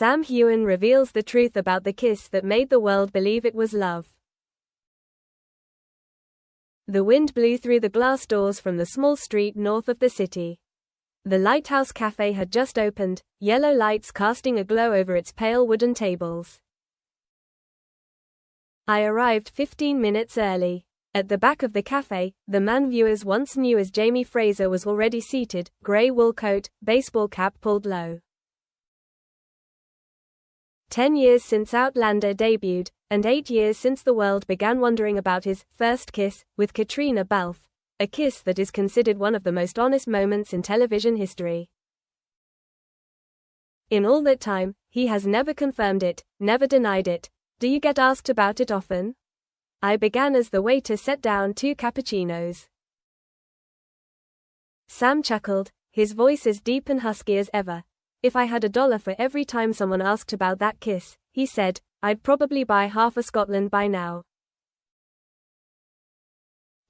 Heughan reveals the truth about the kiss that made the world believe it was love. The wind blew through the glass doors from the small street north of the city. The Lighthouse Cafe had just opened, yellow lights casting a glow over its pale wooden tables. I arrived 15 minutes early. At the back of the cafe, the man viewers once knew as Jamie Fraser was already seated, grey wool coat, baseball cap pulled low. 10 years since Outlander debuted, and 8 years since the world began wondering about his first kiss with Katrina Balfe, a kiss that is considered one of the most honest moments in television history. In all that time, he has never confirmed it, never denied it. Do you get asked about it often? I began as the waiter set down 2 cappuccinos. Sam chuckled, his voice as deep and husky as ever. If I had $1 for every time someone asked about that kiss, he said, I'd probably buy half of Scotland by now.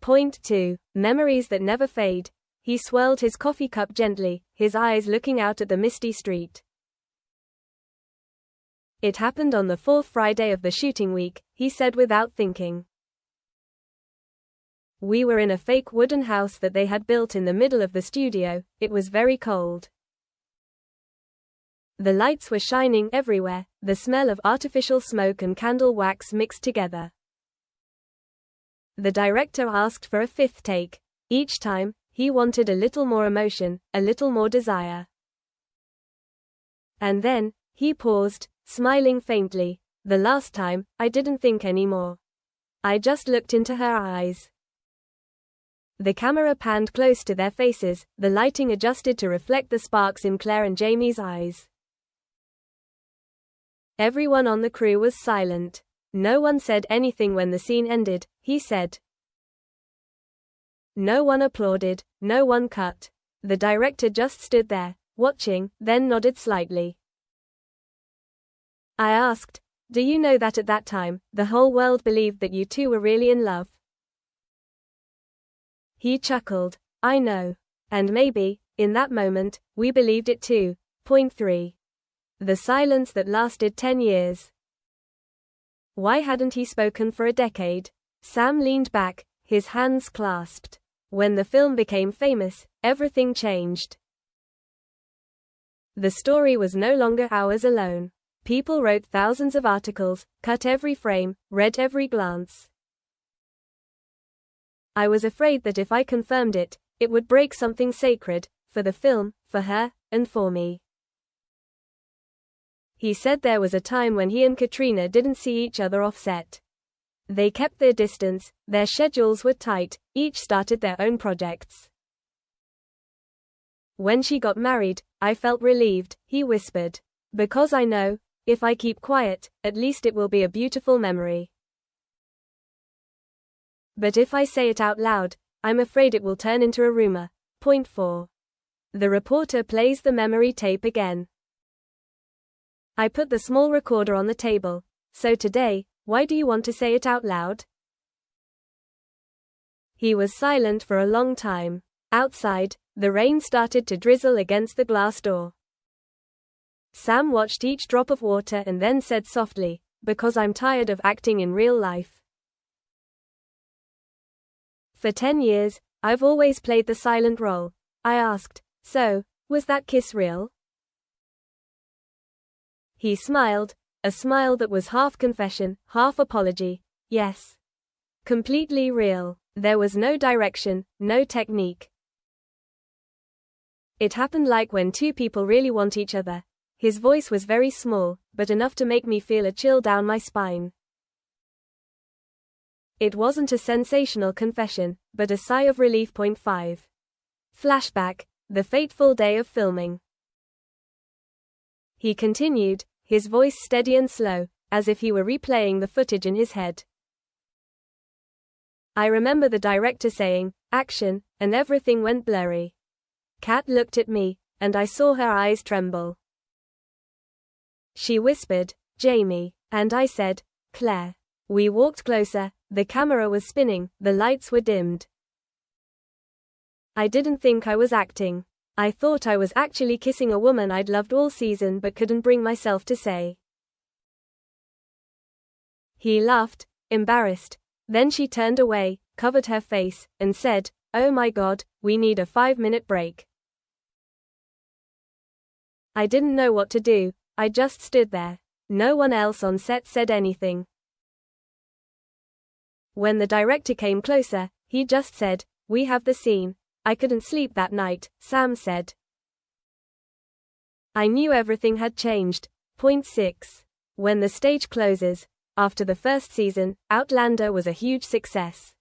Point 2. Memories that never fade. He swirled his coffee cup gently, his eyes looking out at the misty street. It happened on the 4th Friday of the shooting week, he said without thinking. We were in a fake wooden house that they had built in the middle of the studio. It was very cold. The lights were shining everywhere, the smell of artificial smoke and candle wax mixed together. The director asked for a 5th take. Each time, he wanted a little more emotion, a little more desire. And then, he paused, smiling faintly. The last time, I didn't think anymore. I just looked into her eyes. The camera panned close to their faces, the lighting adjusted to reflect the sparks in Claire and Jamie's eyes. Everyone on the crew was silent. No one said anything when the scene ended, he said. No one applauded, no one cut. The director just stood there, watching, then nodded slightly. I asked, do you know that at that time, the whole world believed that you two were really in love? He chuckled, I know. And maybe, in that moment, we believed it too. Point 3. The silence that lasted 10 years. Why hadn't he spoken for a decade? Sam leaned back, his hands clasped. When the film became famous, everything changed. The story was no longer ours alone. People wrote thousands of articles, cut every frame, read every glance. I was afraid that if I confirmed it, it would break something sacred, for the film, for her, and for me. He said there was a time when he and Katrina didn't see each other off set. They kept their distance, their schedules were tight, each started their own projects. When she got married, I felt relieved, he whispered. Because I know, if I keep quiet, at least it will be a beautiful memory. But if I say it out loud, I'm afraid it will turn into a rumor. Point 4. The reporter plays the memory tape again. I put the small recorder on the table. So today, why do you want to say it out loud? He was silent for a long time. Outside, the rain started to drizzle against the glass door. Sam watched each drop of water and then said softly, because I'm tired of acting in real life. For 10 years, I've always played the silent role. I asked, so, was that kiss real? He smiled, a smile that was half confession, half apology. Yes. Completely real. There was no direction, no technique. It happened like when two people really want each other. His voice was very small, but enough to make me feel a chill down my spine. It wasn't a sensational confession, but a sigh of relief. Point 5. Flashback, the fateful day of filming. He continued, his voice steady and slow, as if he were replaying the footage in his head. I remember the director saying, action, and everything went blurry. Kat looked at me, and I saw her eyes tremble. She whispered, Jamie, and I said, Claire. We walked closer, the camera was spinning, the lights were dimmed. I didn't think I was acting. I thought I was actually kissing a woman I'd loved all season but couldn't bring myself to say. He laughed, embarrassed. Then she turned away, covered her face, and said, "Oh my God, we need a 5-minute break." I didn't know what to do. I just stood there. No one else on set said anything. When the director came closer, he just said, "We have the scene." I couldn't sleep that night, Sam said. I knew everything had changed. Point 6. When the stage closes. After the first season, Outlander was a huge success.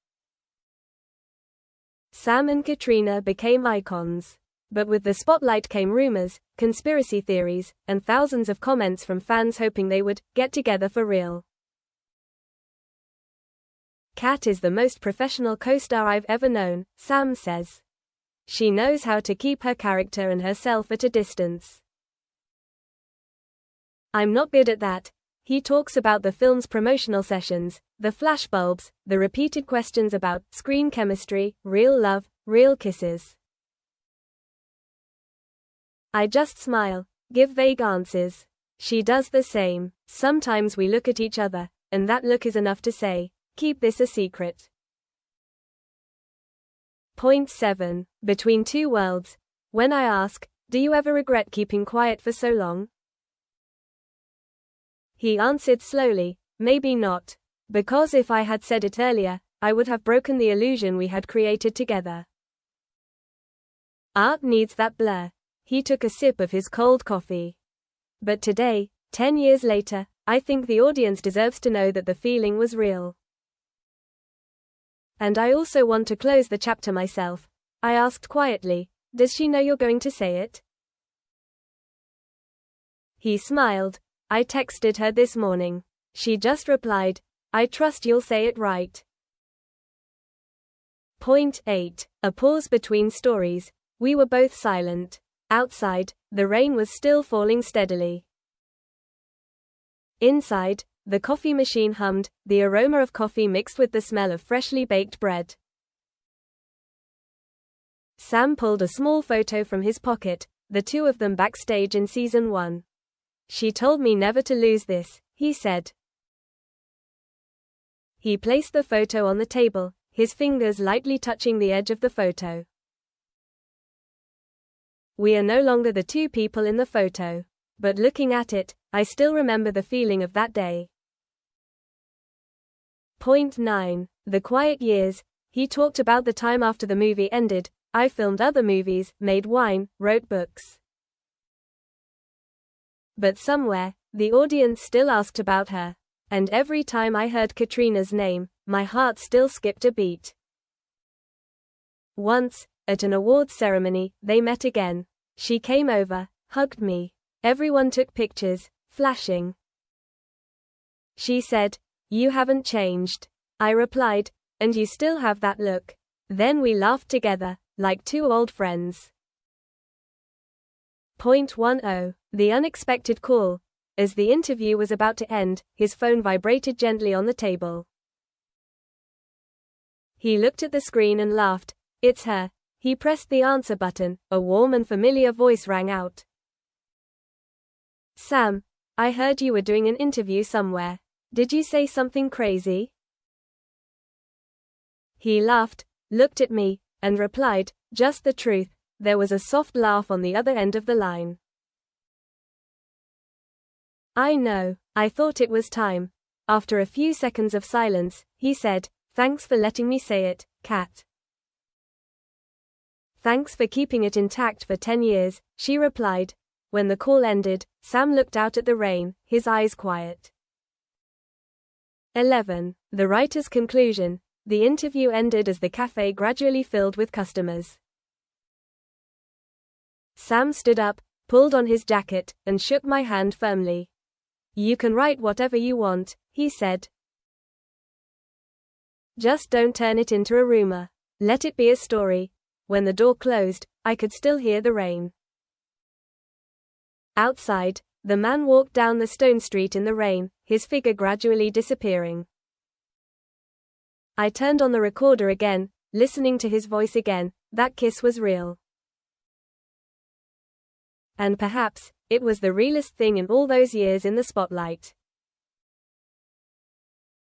Sam and Katrina became icons. But with the spotlight came rumors, conspiracy theories, and thousands of comments from fans hoping they would get together for real. Kat is the most professional co-star I've ever known, Sam says. She knows how to keep her character and herself at a distance. I'm not good at that. He talks about the film's promotional sessions, the flashbulbs, the repeated questions about screen chemistry, real love, real kisses. I just smile, give vague answers. She does the same. Sometimes we look at each other, and that look is enough to say, keep this a secret. Point 7. Between two worlds. When I ask, do you ever regret keeping quiet for so long? He answered slowly, maybe not. Because if I had said it earlier, I would have broken the illusion we had created together. Art needs that blur. He took a sip of his cold coffee. But today, 10 years later, I think the audience deserves to know that the feeling was real. And I also want to close the chapter myself. I asked quietly, does she know you're going to say it? He smiled. I texted her this morning. She just replied, I trust you'll say it right. Point 8. A pause between stories. We were both silent. Outside, the rain was still falling steadily. Inside, the coffee machine hummed, the aroma of coffee mixed with the smell of freshly baked bread. Sam pulled a small photo from his pocket, the two of them backstage in season 1. She told me never to lose this, he said. He placed the photo on the table, his fingers lightly touching the edge of the photo. We are no longer the two people in the photo. But looking at it, I still remember the feeling of that day. Point 9. The quiet years. He talked about the time after the movie ended. I filmed other movies, made wine, wrote books. But somewhere, the audience still asked about her. And every time I heard Katrina's name, my heart still skipped a beat. Once, at an awards ceremony, they met again. She came over, hugged me. Everyone took pictures, flashing. She said, "You haven't changed." I replied, "And you still have that look." Then we laughed together, like two old friends. Point 10. The unexpected call. As the interview was about to end, his phone vibrated gently on the table. He looked at the screen and laughed. It's her. He pressed the answer button. A warm and familiar voice rang out. Sam, I heard you were doing an interview somewhere. Did you say something crazy? He laughed, looked at me, and replied, "Just the truth." There was a soft laugh on the other end of the line. I know. I thought it was time. After a few seconds of silence, he said, "Thanks for letting me say it, Kat." "Thanks for keeping it intact for 10 years, she replied. When the call ended, Sam looked out at the rain, his eyes quiet. 11. The writer's conclusion. The interview ended as the cafe gradually filled with customers. Sam stood up, pulled on his jacket, and shook my hand firmly. "You can write whatever you want," he said. "Just don't turn it into a rumor. Let it be a story." When the door closed, I could still hear the rain. Outside, the man walked down the stone street in the rain, his figure gradually disappearing. I turned on the recorder again, listening to his voice again. That kiss was real. And perhaps, it was the realest thing in all those years in the spotlight.